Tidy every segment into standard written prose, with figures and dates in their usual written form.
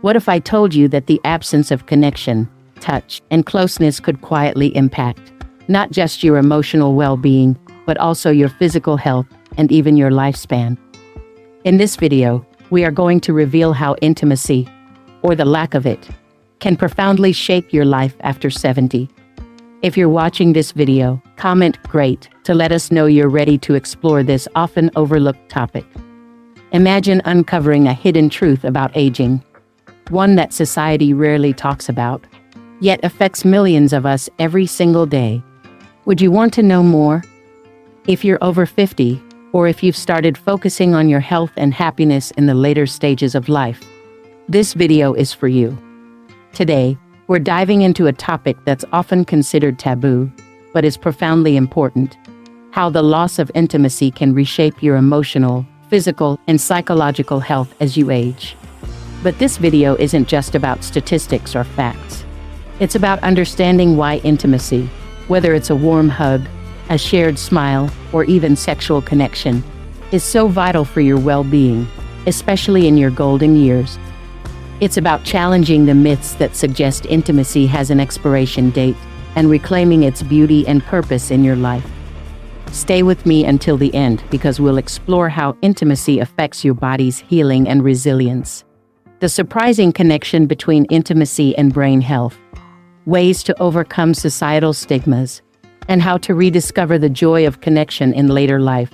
What if I told you that the absence of connection, touch, and closeness could quietly impact not just your emotional well-being, but also your physical health and even your lifespan? In this video, we are going to reveal how intimacy, or the lack of it, can profoundly shape your life after 70. If you're watching this video, comment "Great" to let us know you're ready to explore this often overlooked topic. Imagine uncovering a hidden truth about aging, one that society rarely talks about, yet affects millions of us every single day. Would you want to know more? If you're over 50, or if you've started focusing on your health and happiness in the later stages of life, this video is for you. Today, we're diving into a topic that's often considered taboo, but is profoundly important: how the loss of intimacy can reshape your emotional, physical, and psychological health as you age. But this video isn't just about statistics or facts. It's about understanding why intimacy, whether it's a warm hug, a shared smile, or even sexual connection, is so vital for your well-being, especially in your golden years. It's about challenging the myths that suggest intimacy has an expiration date and reclaiming its beauty and purpose in your life. Stay with me until the end because we'll explore how intimacy affects your body's healing and resilience, the surprising connection between intimacy and brain health, ways to overcome societal stigmas, and how to rediscover the joy of connection in later life.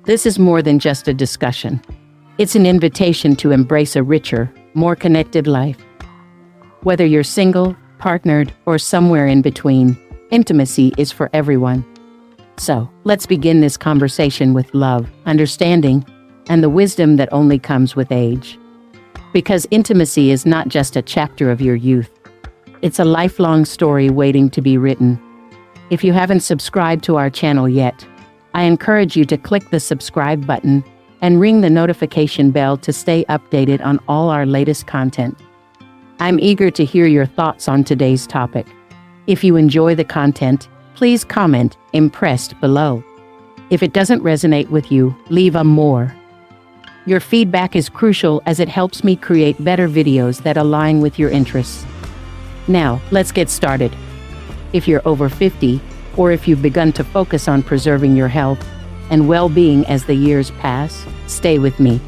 This is more than just a discussion. It's an invitation to embrace a richer, more connected life. Whether you're single, partnered, or somewhere in between, intimacy is for everyone. So, let's begin this conversation with love, understanding, and the wisdom that only comes with age. Because intimacy is not just a chapter of your youth. It's a lifelong story waiting to be written. If you haven't subscribed to our channel yet, I encourage you to click the subscribe button and ring the notification bell to stay updated on all our latest content. I'm eager to hear your thoughts on today's topic. If you enjoy the content, please comment "Impressed" below. If it doesn't resonate with you, leave a "more." Your feedback is crucial as it helps me create better videos that align with your interests. Now, let's get started. If you're over 50, or if you've begun to focus on preserving your health and well-being as the years pass, stay with me.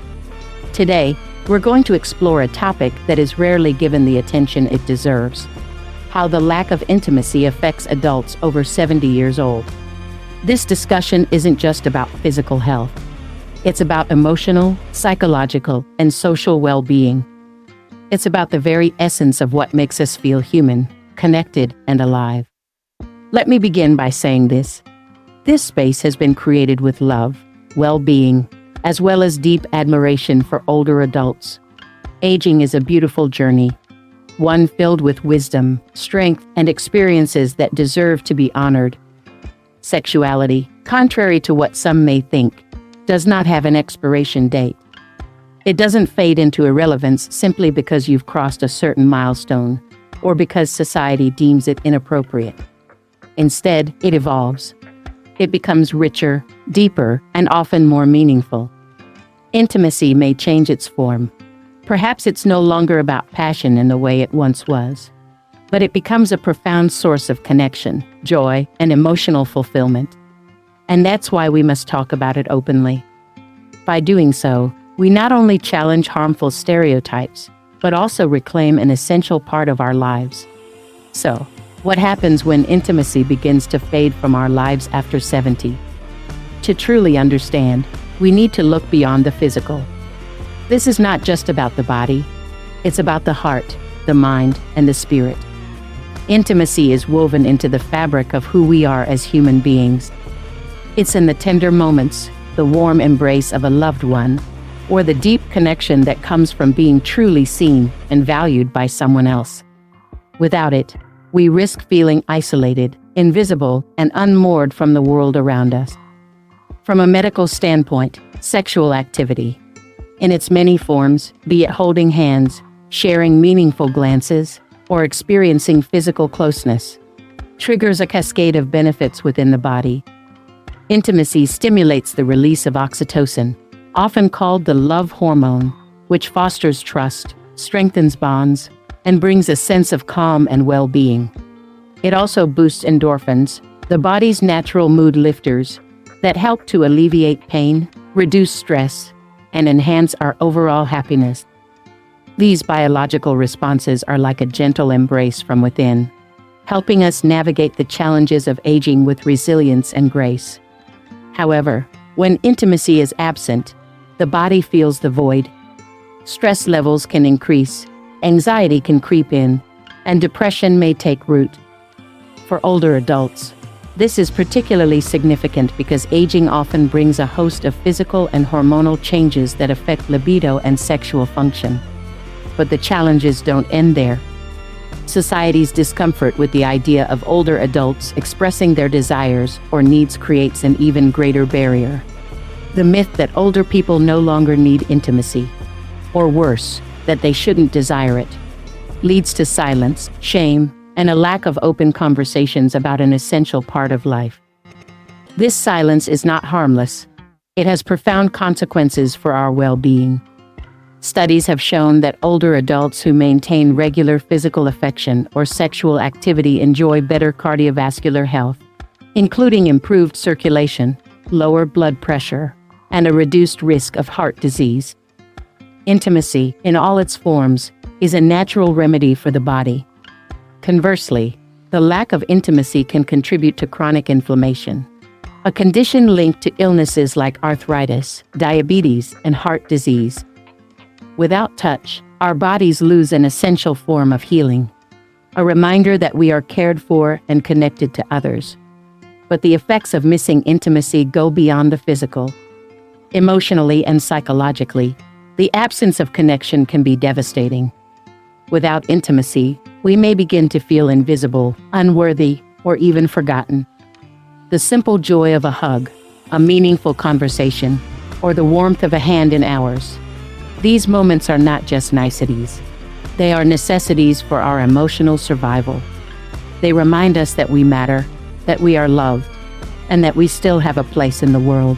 Today, we're going to explore a topic that is rarely given the attention it deserves: how the lack of intimacy affects adults over 70 years old. This discussion isn't just about physical health. It's about emotional, psychological, and social well-being. It's about the very essence of what makes us feel human, connected, and alive. Let me begin by saying this. This space has been created with love, well-being, as well as deep admiration for older adults. Aging is a beautiful journey, one filled with wisdom, strength, and experiences that deserve to be honored. Sexuality, contrary to what some may think, does not have an expiration date. It doesn't fade into irrelevance simply because you've crossed a certain milestone, or because society deems it inappropriate. Instead, it evolves. It becomes richer, deeper, and often more meaningful. Intimacy may change its form. Perhaps it's no longer about passion in the way it once was, but it becomes a profound source of connection, joy, and emotional fulfillment. And that's why we must talk about it openly. By doing so, we not only challenge harmful stereotypes, but also reclaim an essential part of our lives. So, what happens when intimacy begins to fade from our lives after 70? To truly understand, we need to look beyond the physical. This is not just about the body. It's about the heart, the mind, and the spirit. Intimacy is woven into the fabric of who we are as human beings. It's in the tender moments, the warm embrace of a loved one, or the deep connection that comes from being truly seen and valued by someone else. Without it, we risk feeling isolated, invisible, and unmoored from the world around us. From a medical standpoint, sexual activity, in its many forms, be it holding hands, sharing meaningful glances, or experiencing physical closeness, triggers a cascade of benefits within the body. Intimacy stimulates the release of oxytocin, often called the love hormone, which fosters trust, strengthens bonds, and brings a sense of calm and well-being. It also boosts endorphins, the body's natural mood lifters, that help to alleviate pain, reduce stress, and enhance our overall happiness. These biological responses are like a gentle embrace from within, helping us navigate the challenges of aging with resilience and grace. However, when intimacy is absent, the body feels the void. Stress levels can increase, anxiety can creep in, and depression may take root. For older adults, this is particularly significant because aging often brings a host of physical and hormonal changes that affect libido and sexual function. But the challenges don't end there. Society's discomfort with the idea of older adults expressing their desires or needs creates an even greater barrier. The myth that older people no longer need intimacy, or worse, that they shouldn't desire it, leads to silence, shame, and a lack of open conversations about an essential part of life. This silence is not harmless. It has profound consequences for our well-being. Studies have shown that older adults who maintain regular physical affection or sexual activity enjoy better cardiovascular health, including improved circulation, lower blood pressure, and a reduced risk of heart disease. Intimacy, in all its forms, is a natural remedy for the body. Conversely, the lack of intimacy can contribute to chronic inflammation, a condition linked to illnesses like arthritis, diabetes, and heart disease. Without touch, our bodies lose an essential form of healing, a reminder that we are cared for and connected to others. But the effects of missing intimacy go beyond the physical. Emotionally and psychologically, the absence of connection can be devastating. Without intimacy, we may begin to feel invisible, unworthy, or even forgotten. The simple joy of a hug, a meaningful conversation, or the warmth of a hand in ours. These moments are not just niceties. They are necessities for our emotional survival. They remind us that we matter, that we are loved, and that we still have a place in the world.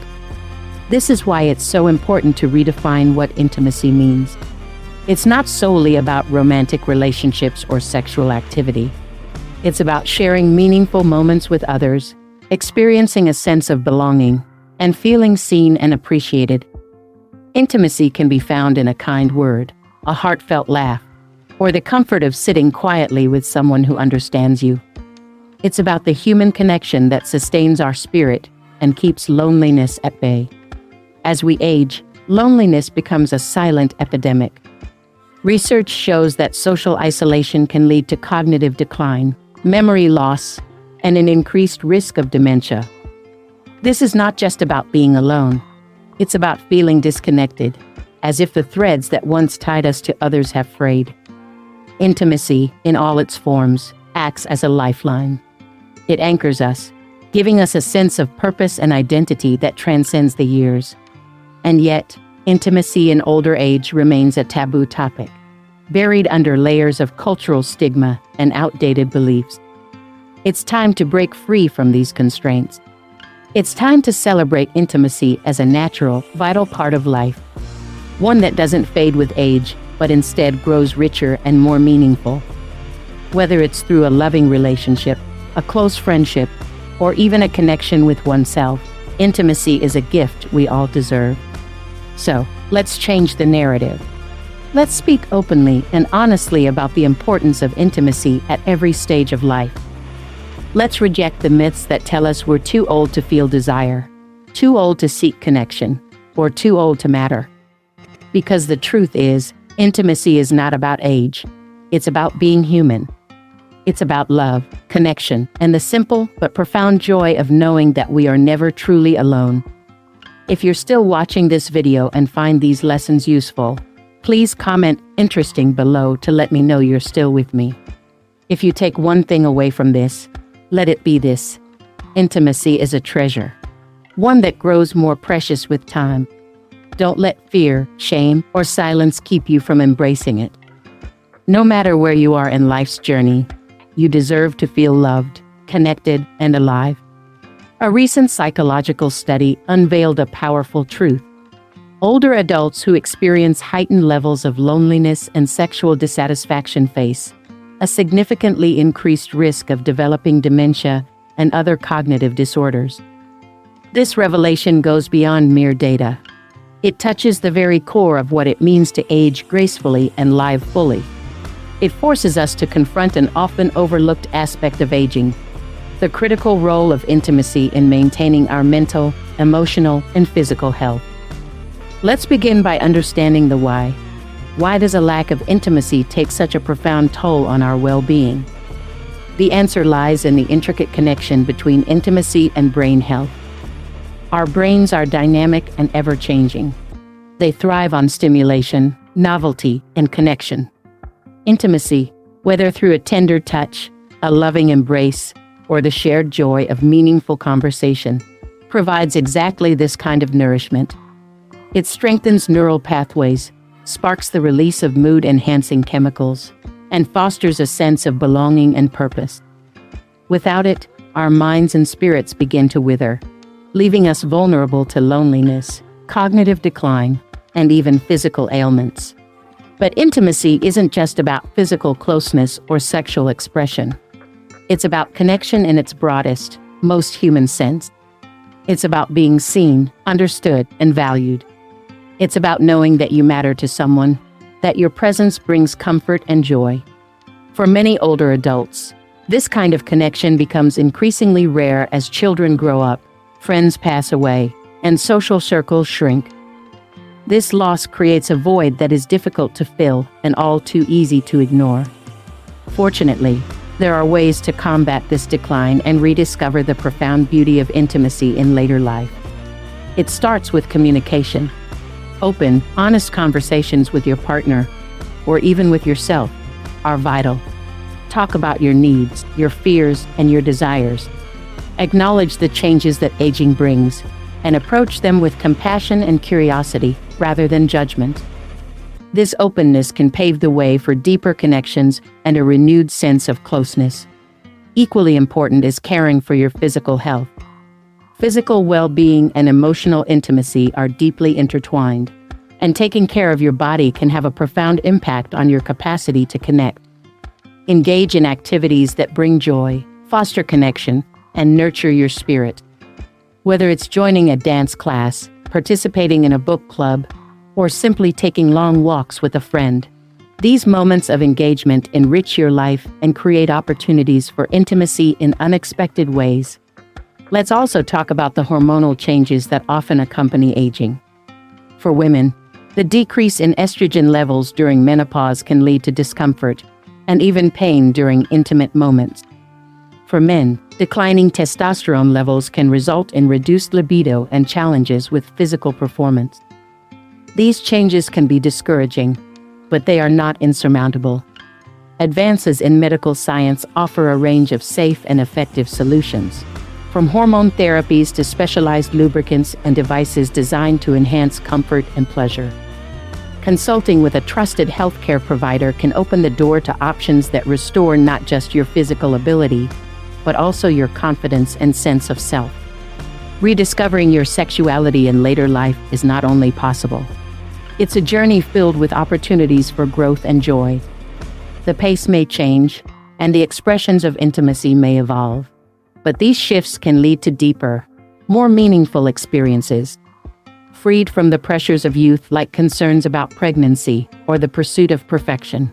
This is why it's so important to redefine what intimacy means. It's not solely about romantic relationships or sexual activity. It's about sharing meaningful moments with others, experiencing a sense of belonging, and feeling seen and appreciated. Intimacy can be found in a kind word, a heartfelt laugh, or the comfort of sitting quietly with someone who understands you. It's about the human connection that sustains our spirit and keeps loneliness at bay. As we age, loneliness becomes a silent epidemic. Research shows that social isolation can lead to cognitive decline, memory loss, and an increased risk of dementia. This is not just about being alone. It's about feeling disconnected, as if the threads that once tied us to others have frayed. Intimacy, in all its forms, acts as a lifeline. It anchors us, giving us a sense of purpose and identity that transcends the years. And yet, intimacy in older age remains a taboo topic, buried under layers of cultural stigma and outdated beliefs. It's time to break free from these constraints. It's time to celebrate intimacy as a natural, vital part of life, one that doesn't fade with age, but instead grows richer and more meaningful. Whether it's through a loving relationship, a close friendship, or even a connection with oneself, intimacy is a gift we all deserve. So, let's change the narrative. Let's speak openly and honestly about the importance of intimacy at every stage of life. Let's reject the myths that tell us we're too old to feel desire, too old to seek connection, or too old to matter. Because the truth is, intimacy is not about age. It's about being human. It's about love, connection, and the simple but profound joy of knowing that we are never truly alone. If you're still watching this video and find these lessons useful, please comment "interesting" below to let me know you're still with me. If you take one thing away from this, let it be this: intimacy is a treasure, one that grows more precious with time. Don't let fear, shame, or silence keep you from embracing it. No matter where you are in life's journey, you deserve to feel loved, connected, and alive. A recent psychological study unveiled a powerful truth. Older adults who experience heightened levels of loneliness and sexual dissatisfaction face a significantly increased risk of developing dementia and other cognitive disorders. This revelation goes beyond mere data. It touches the very core of what it means to age gracefully and live fully. It forces us to confront an often overlooked aspect of aging: the critical role of intimacy in maintaining our mental, emotional, and physical health. Let's begin by understanding the why. Why does a lack of intimacy take such a profound toll on our well-being? The answer lies in the intricate connection between intimacy and brain health. Our brains are dynamic and ever-changing. They thrive on stimulation, novelty, and connection. Intimacy, whether through a tender touch, a loving embrace, or the shared joy of meaningful conversation, provides exactly this kind of nourishment. It strengthens neural pathways, sparks the release of mood-enhancing chemicals, and fosters a sense of belonging and purpose. Without it, our minds and spirits begin to wither, leaving us vulnerable to loneliness, cognitive decline, and even physical ailments. But intimacy isn't just about physical closeness or sexual expression. It's about connection in its broadest, most human sense. It's about being seen, understood, and valued. It's about knowing that you matter to someone, that your presence brings comfort and joy. For many older adults, this kind of connection becomes increasingly rare as children grow up, friends pass away, and social circles shrink. This loss creates a void that is difficult to fill and all too easy to ignore. Fortunately, there are ways to combat this decline and rediscover the profound beauty of intimacy in later life. It starts with communication. Open, honest conversations with your partner, or even with yourself, are vital. Talk about your needs, your fears, and your desires. Acknowledge the changes that aging brings, and approach them with compassion and curiosity rather than judgment. This openness can pave the way for deeper connections and a renewed sense of closeness. Equally important is caring for your physical health. Physical well-being and emotional intimacy are deeply intertwined, and taking care of your body can have a profound impact on your capacity to connect. Engage in activities that bring joy, foster connection, and nurture your spirit. Whether it's joining a dance class, participating in a book club, or simply taking long walks with a friend, these moments of engagement enrich your life and create opportunities for intimacy in unexpected ways. Let's also talk about the hormonal changes that often accompany aging. For women, the decrease in estrogen levels during menopause can lead to discomfort and even pain during intimate moments. For men, declining testosterone levels can result in reduced libido and challenges with physical performance. These changes can be discouraging, but they are not insurmountable. Advances in medical science offer a range of safe and effective solutions, from hormone therapies to specialized lubricants and devices designed to enhance comfort and pleasure. Consulting with a trusted healthcare provider can open the door to options that restore not just your physical ability, but also your confidence and sense of self. Rediscovering your sexuality in later life is not only possible, it's a journey filled with opportunities for growth and joy. The pace may change, and the expressions of intimacy may evolve, but these shifts can lead to deeper, more meaningful experiences, freed from the pressures of youth like concerns about pregnancy or the pursuit of perfection.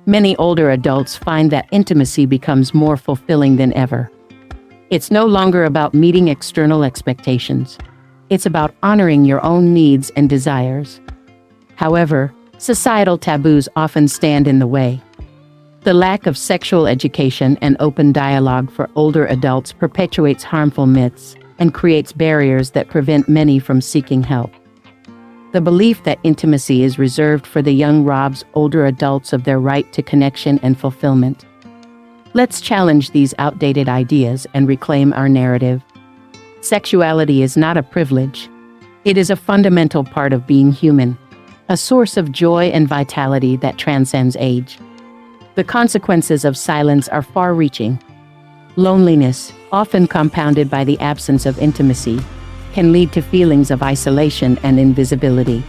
Many older adults find that intimacy becomes more fulfilling than ever. It's no longer about meeting external expectations. It's about honoring your own needs and desires. However, societal taboos often stand in the way. The lack of sexual education and open dialogue for older adults perpetuates harmful myths and creates barriers that prevent many from seeking help. The belief that intimacy is reserved for the young robs older adults of their right to connection and fulfillment. Let's challenge these outdated ideas and reclaim our narrative. Sexuality is not a privilege. It is a fundamental part of being human, a source of joy and vitality that transcends age. The consequences of silence are far-reaching. Loneliness, often compounded by the absence of intimacy, can lead to feelings of isolation and invisibility.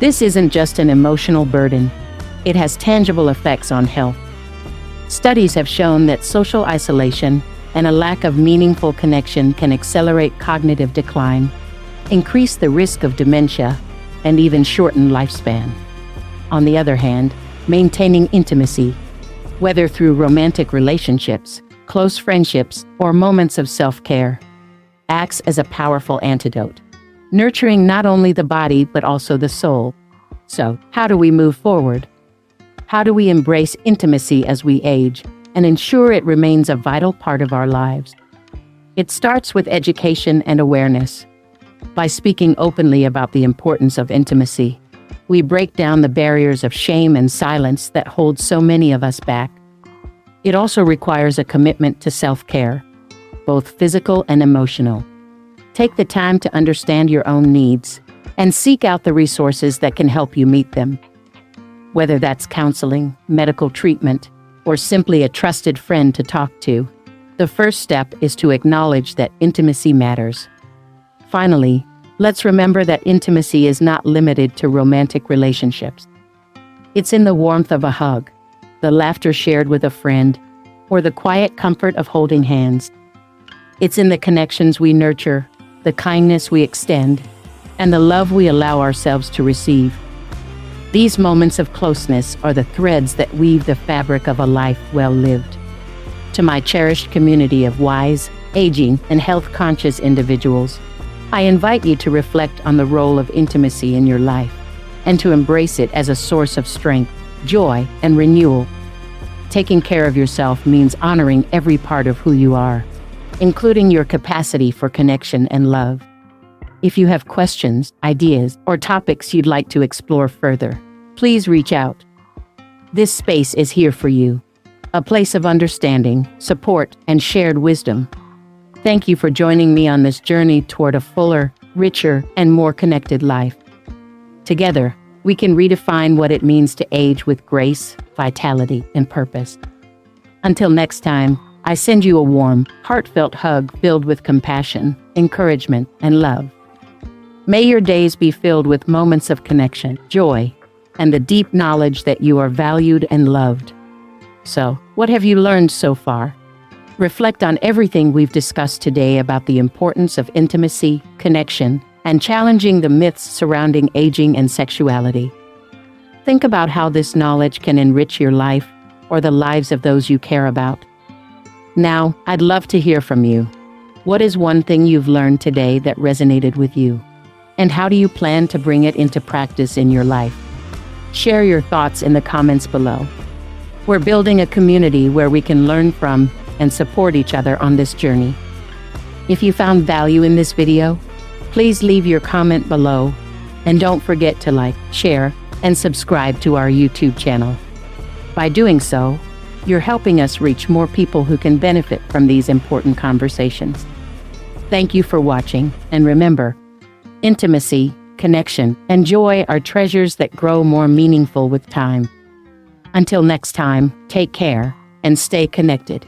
This isn't just an emotional burden, it has tangible effects on health. Studies have shown that social isolation and a lack of meaningful connection can accelerate cognitive decline, increase the risk of dementia, and even shorten lifespan. On the other hand, maintaining intimacy, whether through romantic relationships, close friendships, or moments of self-care, acts as a powerful antidote, nurturing not only the body but also the soul. So, how do we move forward? How do we embrace intimacy as we age and ensure it remains a vital part of our lives? It starts with education and awareness. By speaking openly about the importance of intimacy, we break down the barriers of shame and silence that hold so many of us back. It also requires a commitment to self-care, both physical and emotional. Take the time to understand your own needs and seek out the resources that can help you meet them. Whether that's counseling, medical treatment, or simply a trusted friend to talk to, the first step is to acknowledge that intimacy matters. Finally, let's remember that intimacy is not limited to romantic relationships. It's in the warmth of a hug, the laughter shared with a friend, or the quiet comfort of holding hands. It's in the connections we nurture, the kindness we extend, and the love we allow ourselves to receive. These moments of closeness are the threads that weave the fabric of a life well lived. To my cherished community of wise, aging, and health-conscious individuals, I invite you to reflect on the role of intimacy in your life and to embrace it as a source of strength, joy, and renewal. Taking care of yourself means honoring every part of who you are, including your capacity for connection and love. If you have questions, ideas, or topics you'd like to explore further, please reach out. This space is here for you, a place of understanding, support, and shared wisdom. Thank you for joining me on this journey toward a fuller, richer, and more connected life. Together, we can redefine what it means to age with grace, vitality, and purpose. Until next time, I send you a warm, heartfelt hug filled with compassion, encouragement, and love. May your days be filled with moments of connection, joy, and the deep knowledge that you are valued and loved. So, what have you learned so far? Reflect on everything we've discussed today about the importance of intimacy, connection, and challenging the myths surrounding aging and sexuality. Think about how this knowledge can enrich your life or the lives of those you care about. Now, I'd love to hear from you. What is one thing you've learned today that resonated with you? And how do you plan to bring it into practice in your life? Share your thoughts in the comments below. We're building a community where we can learn from and support each other on this journey. If you found value in this video, please leave your comment below, and don't forget to like, share, and subscribe to our YouTube channel. By doing so, you're helping us reach more people who can benefit from these important conversations. Thank you for watching, and remember, intimacy, connection, and joy are treasures that grow more meaningful with time. Until next time, take care and stay connected.